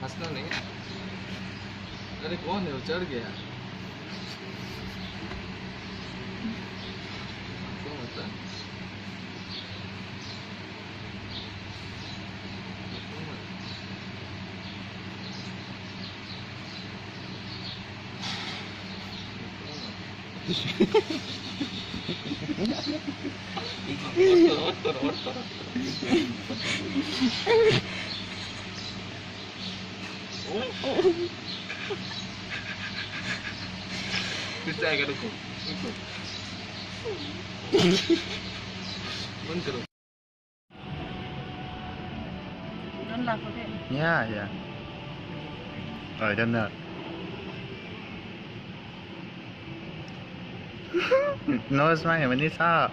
हंसना नहीं। अरे कौन है वो चढ़ गया? क्यों होता है? ಓಡ್ತಾರ फिर से आएगा, रुको रुको, बंद करो। Nó là có thể Yeah, yeah. Ở chân nè. No smile, Vanessa.